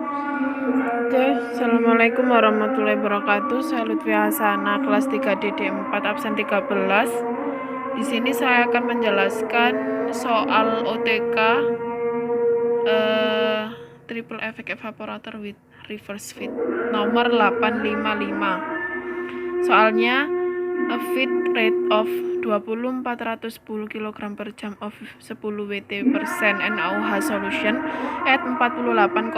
Oke, Assalamualaikum warahmatullahi wabarakatuh. Saya Lutfi Hasana, kelas 3 DD4 absen 13. Di sini saya akan menjelaskan soal OTK triple effect evaporator with reverse feed nomor 855. Soalnya a feed rate of 20.410 kg per jam of 10 Wt% NaOH solution at 48,9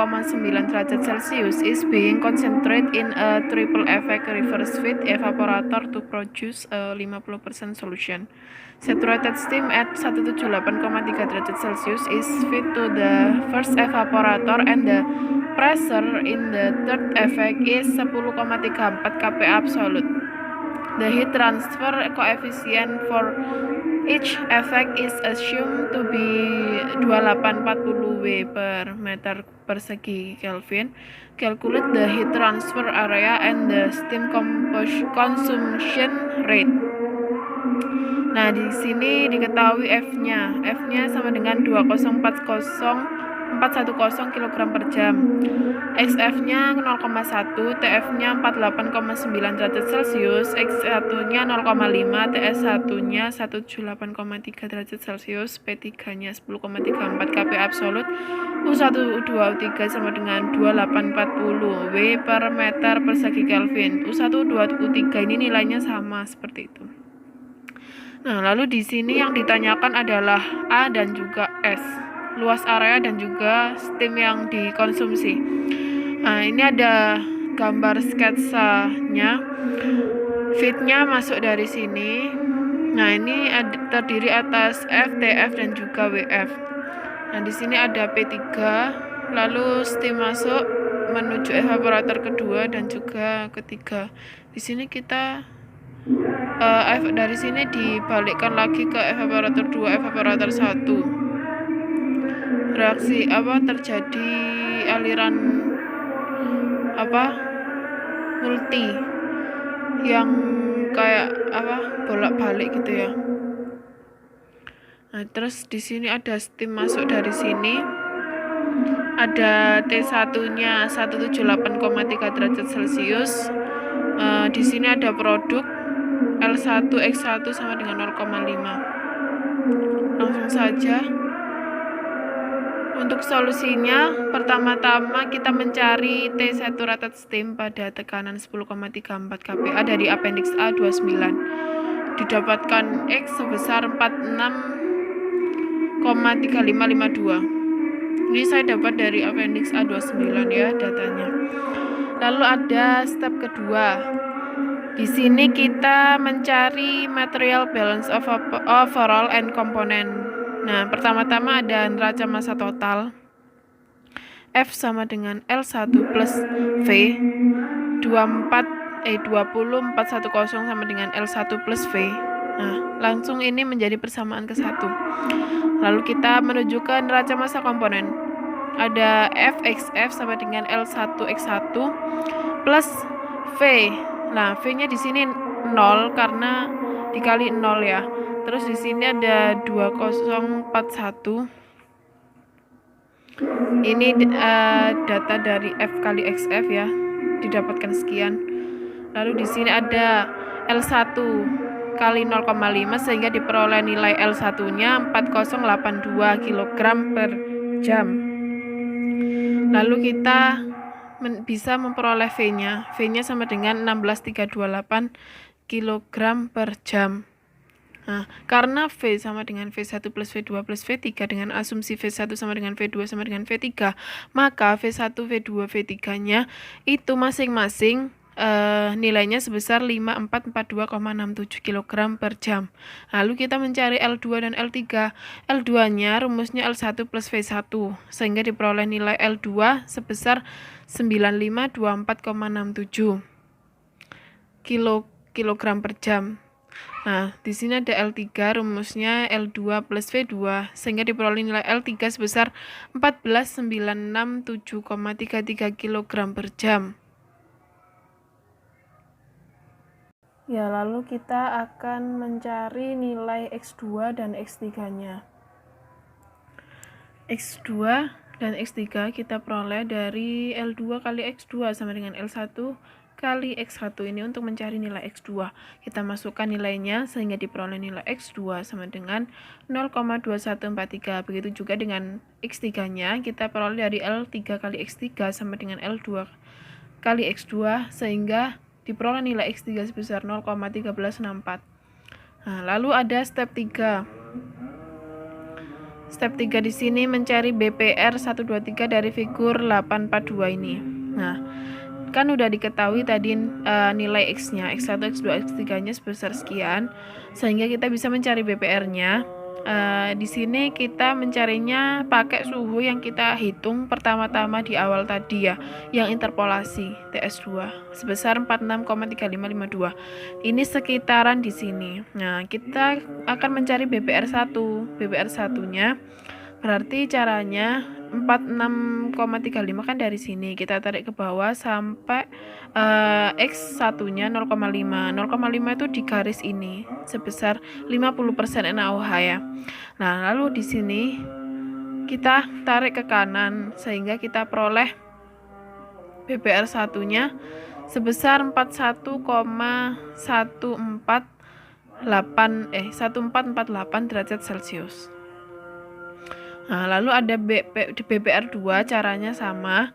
derajat Celcius is being concentrated in a triple effect reverse feed evaporator to produce a 50% solution. Saturated steam at 178,3 derajat Celcius is fed to the first evaporator and the pressure in the third effect is 10,34 kPa absolute. The heat transfer coefficient for each effect is assumed to be 2840 W per meter persegi Kelvin. Calculate the heat transfer area and the steam consumption rate. Nah, di sini diketahui F-nya. F-nya sama dengan 410 kg per jam. XF-nya 0,1, TF-nya 48,9 derajat Celcius, X1-nya 0,5, TS1-nya 178,3 derajat Celcius, P3-nya 10,34 kPa absolut, U1, U2, U3 sama dengan 2840 W per meter persegi Kelvin. U1, U2, U3 ini nilainya sama seperti itu. Nah, lalu di sini yang ditanyakan adalah A dan juga S, luas area dan juga steam yang dikonsumsi. Nah, ini ada gambar sketsanya. Feednya masuk dari sini. Nah, ini terdiri atas F, TF dan juga WF. Nah, di sini ada P3, lalu steam masuk menuju evaporator kedua dan juga ketiga. Di sini kita dari sini dibalikkan lagi ke evaporator 2, evaporator 1. Reaksi terjadi aliran multi yang kayak bolak-balik gitu ya. Nah, terus di sini ada steam masuk dari sini. Ada T1-nya 178,3 derajat Celcius. Di sini ada produk L1 X1 sama dengan 0,5. Langsung saja. Untuk solusinya, pertama-tama kita mencari T saturated steam pada tekanan 10,34 kPa dari appendix A 29. Didapatkan X sebesar 46,3552. Ini saya dapat dari appendix A 29 ya datanya. Lalu ada step kedua. Di sini kita mencari material balance of overall and component. Nah, pertama-tama ada neraca massa total. F sama dengan L1 plus V. 20,410 sama dengan L1 plus V. Nah, langsung ini menjadi persamaan ke 1. Lalu kita menuju ke neraca massa komponen. Ada F(X(F) sama dengan L1 X1 plus V. Nah, V-nya di sini 0 karena dikali 0 ya. Terus di sini ada 2041. Ini data dari F kali XF ya. Didapatkan sekian. Lalu di sini ada L1 kali 0,5 sehingga diperoleh nilai L1-nya 4082 kg per jam. Lalu kita bisa memperoleh V-nya. V-nya sama dengan 16328 kg per jam. Nah, karena V sama dengan V1 plus V2 plus V3 dengan asumsi V1 sama dengan V2 sama dengan V3, maka V1, V2, V3-nya itu masing-masing nilainya sebesar 5442,67 kg per jam. Lalu kita mencari L2 dan L3. L2-nya rumusnya L1 plus V1, sehingga diperoleh nilai L2 sebesar 9524,67 kg per jam. Nah, di sini ada L3, rumusnya L2 plus V2, sehingga diperoleh nilai L3 sebesar 14967,33 kg per jam. Ya, lalu kita akan mencari nilai X2 dan X3-nya. X2 Dan X3 kita peroleh dari L2 kali X2 sama dengan L1 kali X1. Ini untuk mencari nilai X2. Kita masukkan nilainya sehingga diperoleh nilai X2 sama dengan 0,2143. Begitu juga dengan X3-nya kita peroleh dari L3 kali X3 sama dengan L2 kali X2 sehingga diperoleh nilai X3 sebesar 0,1364. Nah, lalu ada step 3. Step 3 di sini mencari BPR 123 dari figur 842 ini. Nah, kan udah diketahui tadi nilai X-nya, X1, X2, X3-nya sebesar sekian, sehingga kita bisa mencari BPR-nya. Di sini kita mencarinya pakai suhu yang kita hitung pertama-tama di awal tadi ya, yang interpolasi TS2 sebesar 46,3552. Ini sekitaran di sini. Nah, kita akan mencari BPR1. BPR1-nya berarti caranya 46,35 kan dari sini kita tarik ke bawah sampai X1-nya 0,5. 0,5 itu di garis ini sebesar 50% NaOH ya. Nah, lalu di sini kita tarik ke kanan sehingga kita peroleh BPR1-nya sebesar 1448 derajat Celcius. Nah, lalu ada BPR2, caranya sama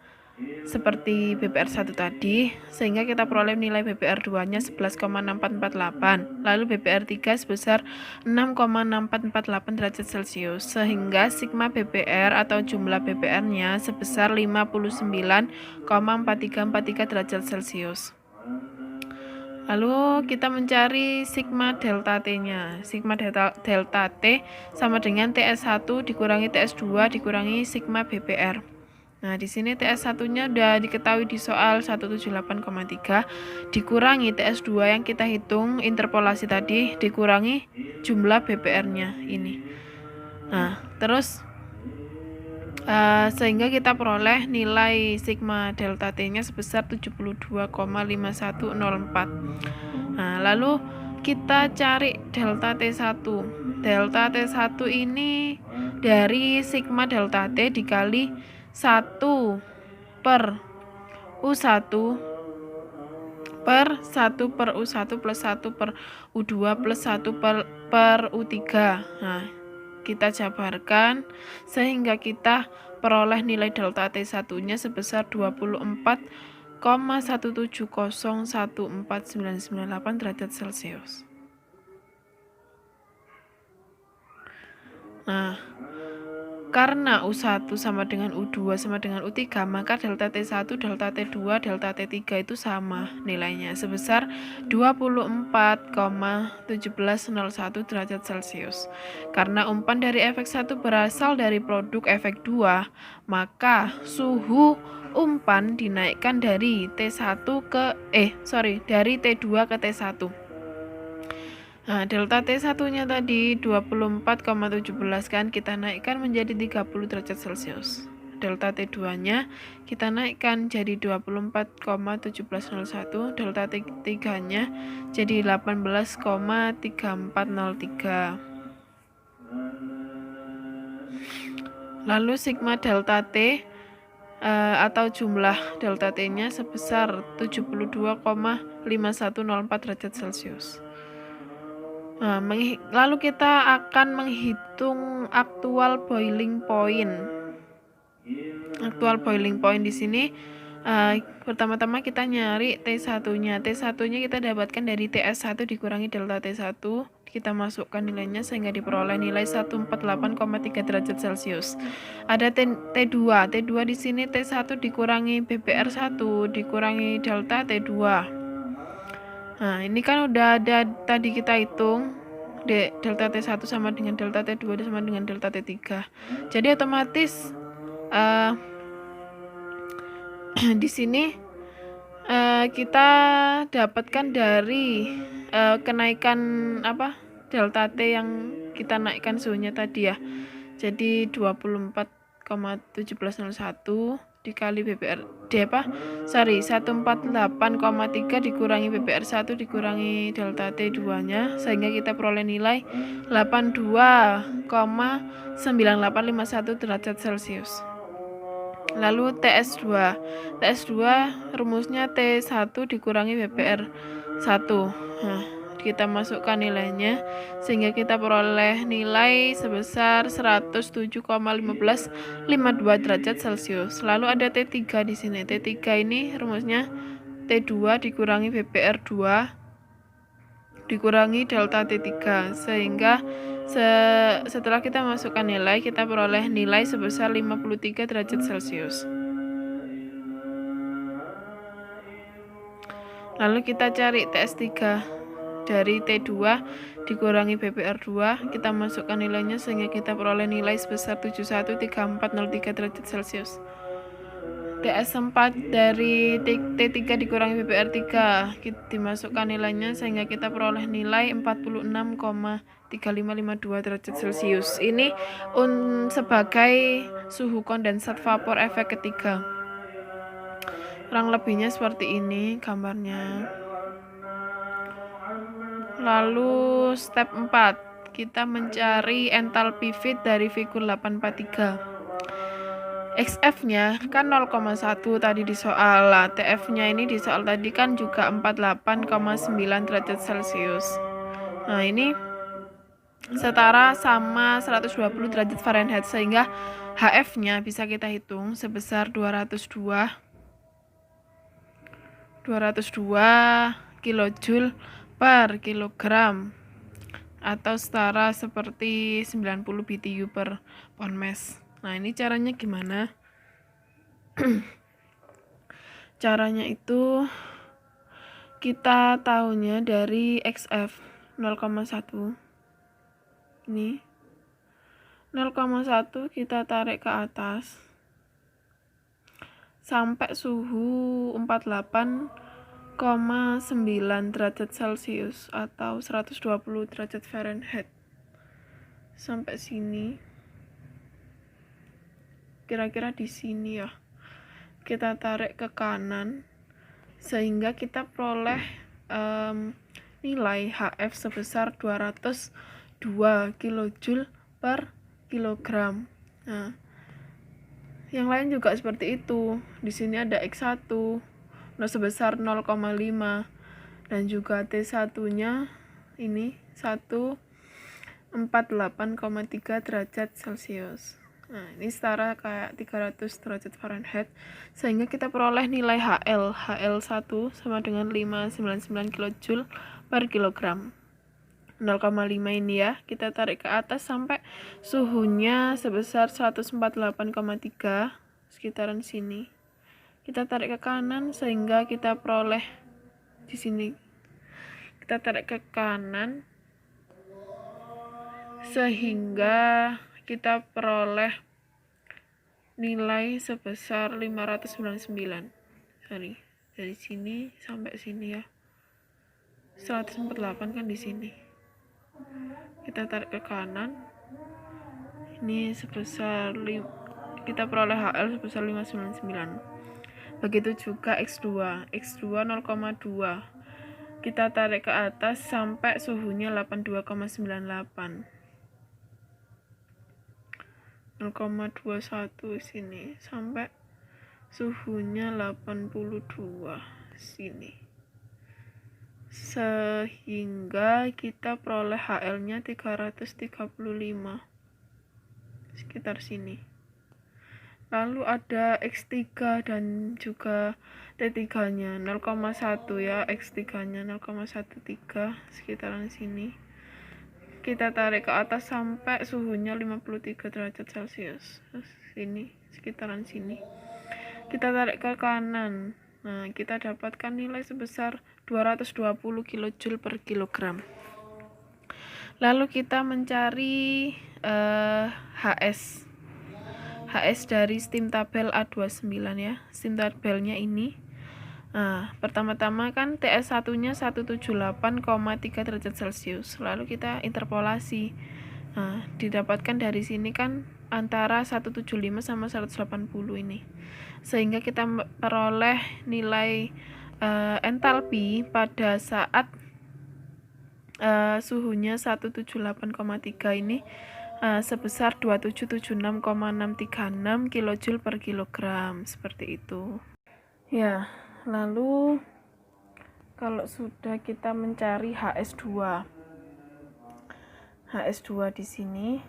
seperti BPR1 tadi, sehingga kita peroleh nilai BPR2-nya 11,6448. Lalu BPR3 sebesar 6,6448 derajat Celcius, sehingga sigma BPR atau jumlah BPR-nya sebesar 59,4343 derajat Celcius. Lalu kita mencari sigma delta T-nya. Sigma delta T sama dengan TS1 dikurangi TS2 dikurangi sigma BPR. Nah, di sini TS1-nya udah diketahui di soal 178,3 dikurangi TS2 yang kita hitung interpolasi tadi dikurangi jumlah BPR-nya ini. Nah, terus sehingga kita peroleh nilai sigma delta T-nya sebesar 72,5104. Nah, lalu kita cari delta T1. Delta T1 ini dari sigma delta T dikali 1 per U1 per 1 per U1 plus 1 per U2 plus 1 per U3. Nah, kita jabarkan sehingga kita peroleh nilai delta T1-nya sebesar 24,170149998 derajat Celcius. Nah, karena U1 sama dengan U2 sama dengan U3, maka delta T1, delta T2, delta T3 itu sama nilainya sebesar 24,1701 derajat Celcius. Karena umpan dari efek 1 berasal dari produk efek 2, maka suhu umpan dinaikkan dari dari T2 ke T1. Nah, delta T1-nya tadi 24,17 kan kita naikkan menjadi 30 derajat Celcius. Delta T2-nya kita naikkan jadi 24,1701, delta T3-nya jadi 18,3403. Lalu sigma delta T atau jumlah delta T-nya sebesar 72,5104 derajat Celcius. Nah, lalu kita akan menghitung aktual boiling point. Aktual boiling point di sini pertama-tama kita nyari T1-nya. T1-nya kita dapatkan dari TS1 dikurangi delta T1. Kita masukkan nilainya sehingga diperoleh nilai 148,3 derajat Celcius. Ada T2. T2 di sini T1 dikurangi BPR1 dikurangi delta T2. Nah, ini kan udah ada tadi kita hitung delta T1 sama dengan delta T2 sama dengan delta T3. Jadi otomatis di sini kita dapatkan dari kenaikan delta T yang kita naikkan suhunya tadi ya. Jadi 24,1701 dikali BPR 148,3 dikurangi BPR1 dikurangi delta T2-nya sehingga kita peroleh nilai 82,9851 derajat Celcius. Lalu TS2. TS2 rumusnya T1 dikurangi VPR 1. Nah, kita masukkan nilainya sehingga kita peroleh nilai sebesar 107,1552 derajat Celcius. Lalu ada T3 di sini. T3 ini rumusnya T2 dikurangi VPR 2 dikurangi delta T3 sehingga setelah kita masukkan nilai, kita peroleh nilai sebesar 53 derajat Celcius. Lalu kita cari TS3 dari T2 dikurangi VPR 2, kita masukkan nilainya sehingga kita peroleh nilai sebesar 713403 derajat Celcius. TS4 dari T3 dikurangi VPR 3, kita dimasukkan nilainya sehingga kita peroleh nilai 46,3552 derajat Celcius. Ini sebagai suhu kondensat vapor efek ketiga. Kurang lebihnya seperti ini gambarnya. Lalu step 4, kita mencari entalpi feed dari figur 843. XF-nya kan 0,1 tadi di soal. Lah, TF-nya ini di soal tadi kan juga 48,9 derajat Celcius. Nah, ini setara sama 120 derajat Fahrenheit sehingga HF-nya bisa kita hitung sebesar 202 kilojoule per kilogram atau setara seperti 90 BTU per pound mass. Nah, ini caranya gimana? Caranya itu kita tahunya dari XF 0,1. Ini 0,1 kita tarik ke atas sampai suhu 48,9 derajat Celcius atau 120 derajat Fahrenheit. Sampai sini. Kira-kira di sini ya. Kita tarik ke kanan sehingga kita peroleh nilai HF sebesar 202 kilojoule per kilogram. Nah, yang lain juga seperti itu. Di sini ada X1 sebesar 0,5 dan juga T1-nya ini 148,3 derajat Celcius. Nah, ini setara kayak 300 derajat Fahrenheit sehingga kita peroleh nilai HL1 sama dengan 599 kilojoule per kilogram. 0,5 ini ya, kita tarik ke atas sampai suhunya sebesar 148,3 sekitaran sini. Kita tarik ke kanan sehingga kita peroleh di sini. Kita tarik ke kanan sehingga kita peroleh nilai sebesar 599. Dari sini sampai sini ya. 148 kan di sini. Kita tarik ke kanan. Ini sebesar kita peroleh HL sebesar 599. Begitu juga X2 0,2. Kita tarik ke atas sampai suhunya 82,98. 0,21 sini sampai suhunya 82 sini sehingga kita peroleh HL-nya 335 sekitar sini. Lalu ada X3 dan juga T3-nya 0,1 ya, X3-nya 0,13 sekitaran sini. Kita tarik ke atas sampai suhunya 53 derajat Celcius. Sini, sekitaran sini. Kita tarik ke kanan. Nah, kita dapatkan nilai sebesar 220 kilojoule per kilogram. Lalu kita mencari HS. HS dari steam tabel A29 ya. Steam tabelnya ini. Nah, pertama-tama kan TS1-nya 178,3 derajat Celcius. Lalu kita interpolasi. Nah, didapatkan dari sini kan antara 175 sama 180 ini. Sehingga kita peroleh nilai entalpi pada saat suhunya 178,3 ini sebesar 2776,636 kJ per kilogram, seperti itu. Ya, lalu kalau sudah kita mencari HS2 di sini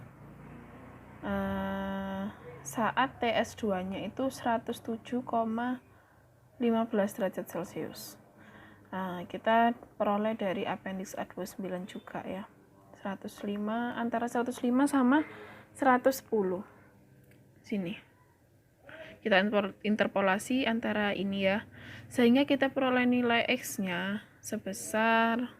saat TS2-nya itu 107,15 derajat Celcius. Kita peroleh dari appendix A29 juga ya. 105, antara 105 sama 110. Sini. Kita interpolasi antara ini ya. Sehingga kita peroleh nilai X-nya sebesar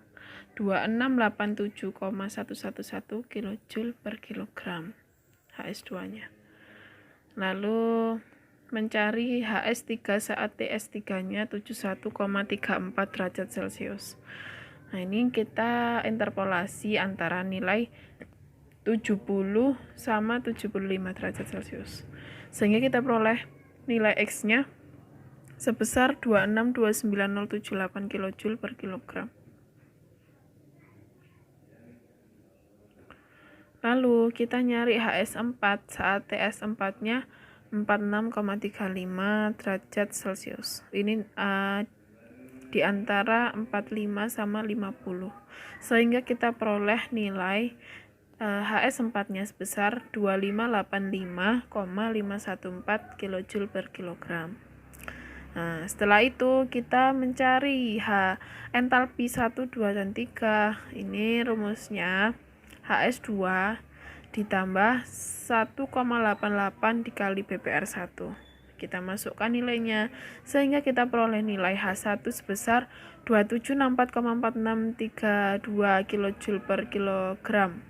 2687,111 kJ per kilogram HS2-nya. Lalu mencari HS3 saat TS3-nya 71,34 derajat Celcius. Nah, ini kita interpolasi antara nilai 70 sama 75 derajat Celcius. Sehingga kita peroleh nilai X-nya sebesar 26,29078 kJ per kilogram. Lalu kita nyari HS4 saat TS4-nya 46,35 derajat Celcius. Ini di antara 45 sama 50. Sehingga kita peroleh nilai HS4-nya sebesar 2585,514 kJ per kilogram. Nah, setelah itu kita mencari entalpi 1, 2, dan 3. Ini rumusnya HS2 ditambah 1,88 dikali BPR1. Kita masukkan nilainya sehingga kita peroleh nilai H1 sebesar 2764,4632 kJ per kilogram.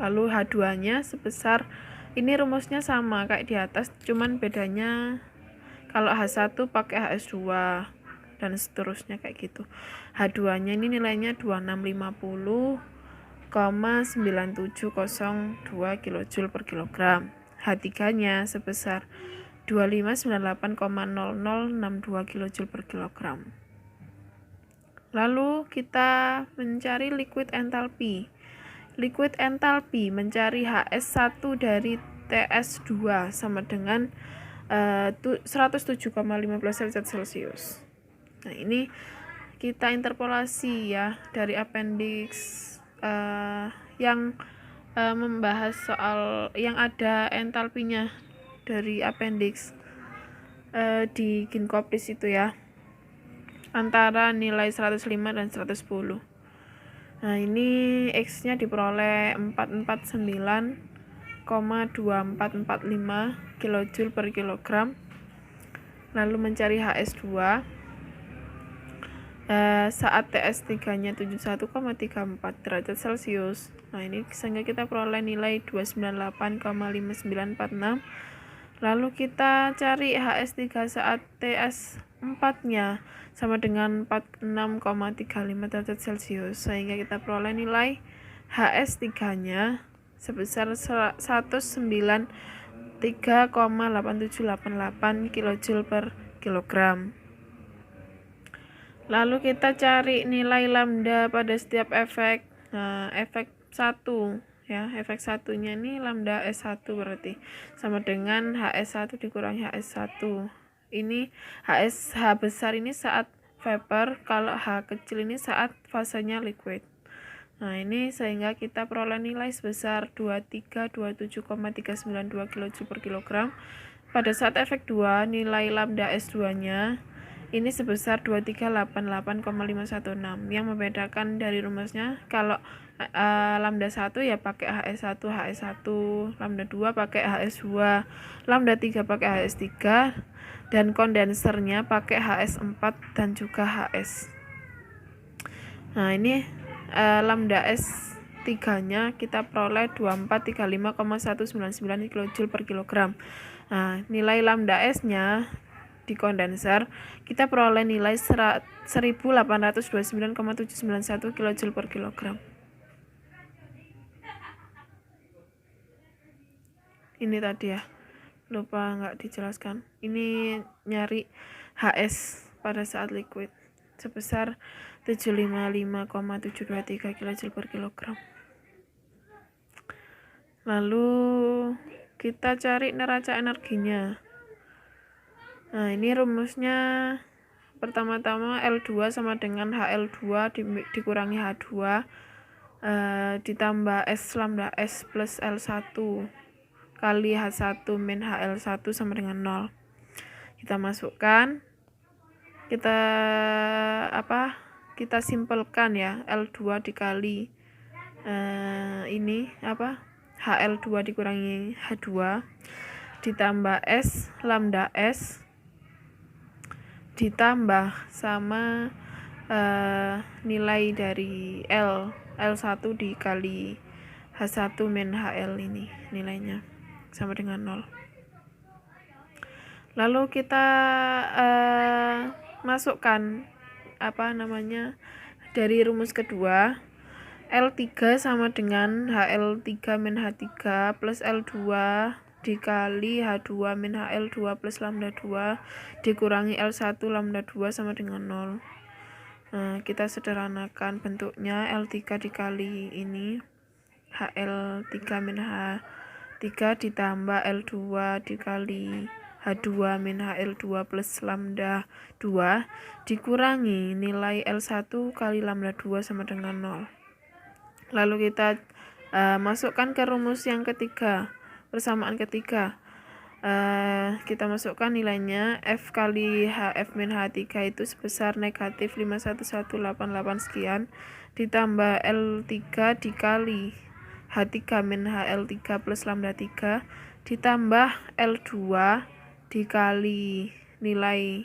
Lalu H2-nya sebesar, ini rumusnya sama kayak di atas, cuman bedanya kalau H1 pakai HS2 dan seterusnya kayak gitu. H2-nya ini nilainya 2650,9702 kJ per kilogram. H3-nya sebesar 2598,0062 kJ per kilogram. Lalu kita mencari liquid enthalpy. Liquid enthalpy mencari HS1 dari TS2 sama dengan 107,15 derajat Celcius. Nah, ini kita interpolasi ya dari appendix yang membahas soal yang ada entalpinya dari appendix di Ginkoplis itu ya, antara nilai 105 dan 110. Nah, ini X-nya diperoleh 449,2445 kJ per kilogram. Lalu mencari HS2 saat TS3-nya 71,34 derajat Celcius. Nah, ini sehingga kita peroleh nilai 298,5946. Lalu kita cari HS3 saat TS4-nya sama dengan 46,35 derajat Celcius, sehingga kita peroleh nilai HS3-nya sebesar 193,8788 kJ per kilogram. Lalu kita cari nilai lambda pada setiap efek. Nah, efek 1 ya, efek satunya ini lambda S1 berarti sama dengan HS1 dikurangi HS1. Ini H besar ini saat vapor, kalau H kecil ini saat fasenya liquid. Nah, ini sehingga kita peroleh nilai sebesar 2327,392 kJ per kilogram. Pada saat efek 2, nilai lambda S2-nya ini sebesar 2388,516. Yang membedakan dari rumusnya, kalau lambda 1 ya pakai HS1, HS1, lambda 2 pakai HS2, lambda 3 pakai HS3, dan kondensernya pakai HS4 dan juga HS. Nah, ini lambda S3-nya kita peroleh 2435,199 kJ per kilogram. Nah, nilai lambda S-nya di kondenser kita peroleh nilai 1829,791 kJ per kilogram. Ini tadi ya, lupa nggak dijelaskan. Ini nyari HS pada saat liquid sebesar 755,723 kJ per kilogram. Lalu kita cari neraca energinya. Nah, ini rumusnya pertama-tama L2 sama dengan HL2 dikurangi H2 ditambah S lambda S plus L1 kali H1 min HL1 sama dengan 0. Kita masukkan, kita simpelkan ya, L2 dikali HL2 dikurangi H2 ditambah S lambda S ditambah sama nilai dari L1 dikali H1 min HL ini nilainya sama dengan 0. Lalu kita masukkan dari rumus kedua, L3 sama dengan HL3 min H3 plus L2 dikali H2 min HL2 plus lambda 2 dikurangi L1 lambda 2 sama dengan 0. Nah, kita sederhanakan bentuknya, L3 dikali ini HL3 min H3 ditambah L2 dikali H2 min HL2 plus lambda 2 dikurangi nilai L1 kali lambda 2 sama dengan 0. Lalu kita masukkan ke rumus yang ketiga, persamaan ketiga. Kita masukkan nilainya, F kali HF min H3 itu sebesar negatif 51188 sekian ditambah L3 dikali H3 min HL3 plus lambda 3 ditambah L2 dikali nilai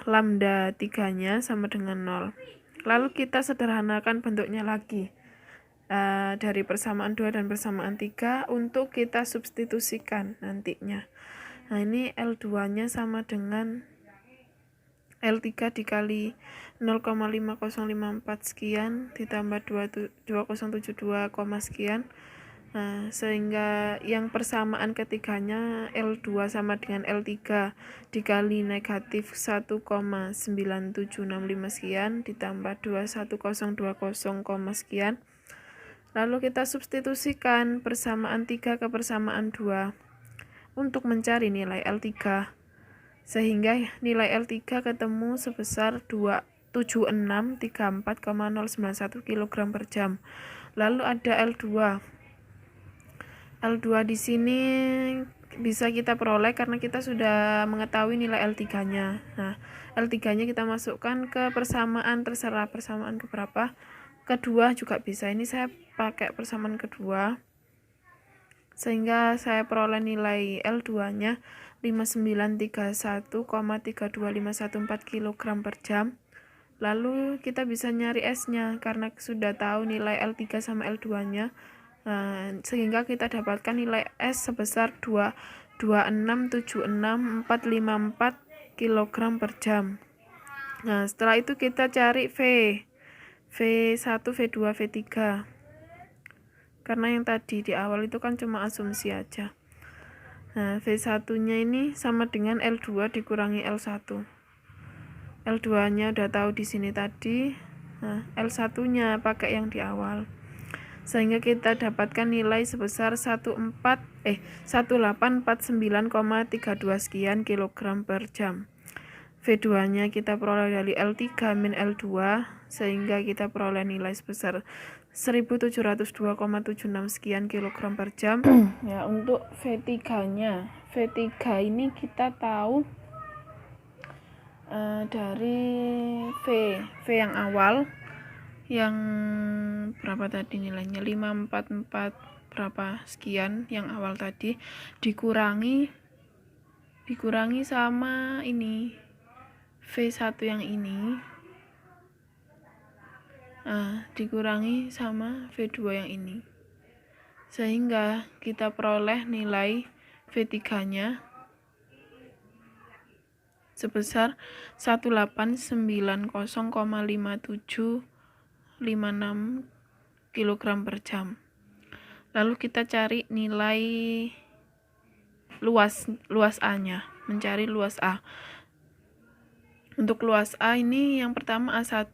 lambda 3 nya sama dengan 0. Lalu kita sederhanakan bentuknya lagi dari persamaan 2 dan persamaan 3 untuk kita substitusikan nantinya. Nah, ini L2 nya sama dengan L3 dikali 0,5054 sekian ditambah 2072, sekian. Nah, sehingga yang persamaan ketiganya L2 sama dengan L3 dikali negatif 1,9765 sekian ditambah 21020, sekian. Lalu kita substitusikan persamaan 3 ke persamaan 2 untuk mencari nilai L3, sehingga nilai L3 ketemu sebesar 27634,091 kg per jam. Lalu ada L2 di sini bisa kita peroleh karena kita sudah mengetahui nilai L3 nya. Nah, L3 nya kita masukkan ke persamaan, terserah persamaan keberapa, kedua juga bisa. Ini saya pakai persamaan kedua, sehingga saya peroleh nilai L2 nya 5931,32514 kg per jam. Lalu kita bisa nyari S nya karena sudah tahu nilai L3 sama L2 nya. Sehingga kita dapatkan nilai S sebesar 22676,454 kg per jam. Nah, setelah itu kita cari V1, V2, V3, karena yang tadi di awal itu kan cuma asumsi aja. Nah, V1 nya ini sama dengan L2 dikurangi L1. L2 nya udah tahu di sini tadi. Nah, L1 nya pakai yang di awal, sehingga kita dapatkan nilai sebesar 1849,32 sekian kilogram per jam. V2 nya kita peroleh dari L3 min L2, sehingga kita peroleh nilai sebesar 1702,76 sekian kilogram per jam. Ya, untuk V3 nya, V3 ini kita tahu dari V yang awal, yang berapa tadi nilainya, 544 berapa sekian yang awal tadi, dikurangi sama ini V1 yang ini, dikurangi sama V2 yang ini, sehingga kita peroleh nilai V3 nya sebesar 1890,5756 kg per jam. Lalu kita cari nilai luas A nya, mencari luas A. Untuk luas A ini yang pertama A1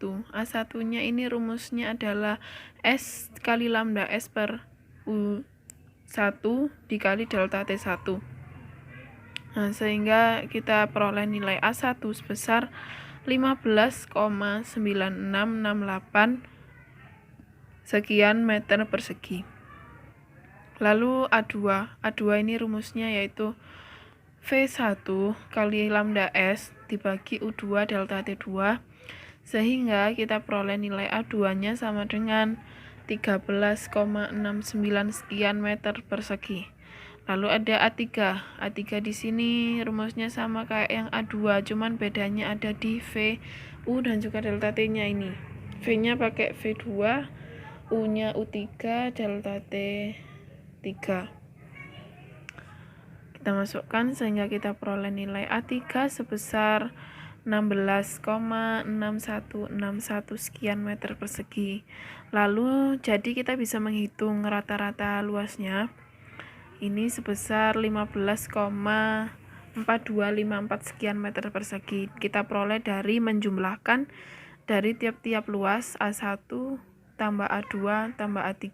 nya ini rumusnya adalah S kali lambda S per U1 dikali delta T1. Nah, sehingga kita peroleh nilai A1 sebesar 15,9668 sekian meter persegi. Lalu A2 ini rumusnya yaitu V1 kali lambda S dibagi U2 delta T2, sehingga kita peroleh nilai A2-nya sama dengan 13,69 sekian meter persegi. Lalu ada A3 di sini rumusnya sama kayak yang A2, cuman bedanya ada di V, U dan juga delta T-nya ini. V-nya pakai V2, U-nya U3, delta T3. Kita masukkan sehingga kita peroleh nilai A3 sebesar 16,6161 sekian meter persegi. Lalu jadi kita bisa menghitung rata-rata luasnya. Ini sebesar 15,4254 sekian meter persegi. Kita peroleh dari menjumlahkan dari tiap-tiap luas A1 tambah A2 tambah A3,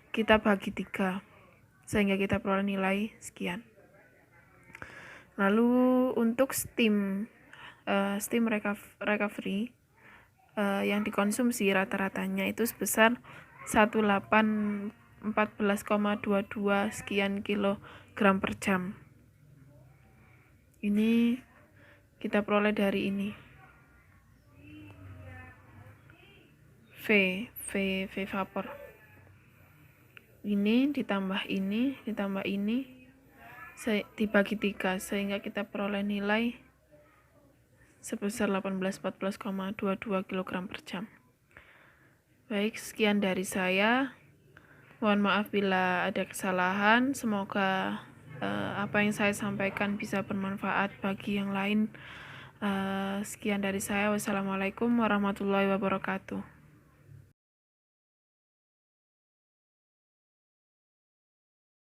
kita bagi 3 sehingga kita peroleh nilai sekian. Lalu untuk steam recovery yang dikonsumsi rata-ratanya itu sebesar 14,22 sekian kilogram per jam. Ini kita peroleh dari ini. V vapor. Ini ditambah ini dibagi 3 sehingga kita peroleh nilai sebesar 1814,22 kg per jam. Baik, sekian dari saya. Mohon maaf bila ada kesalahan. Semoga apa yang saya sampaikan bisa bermanfaat bagi yang lain. Sekian dari saya. Wassalamualaikum warahmatullahi wabarakatuh.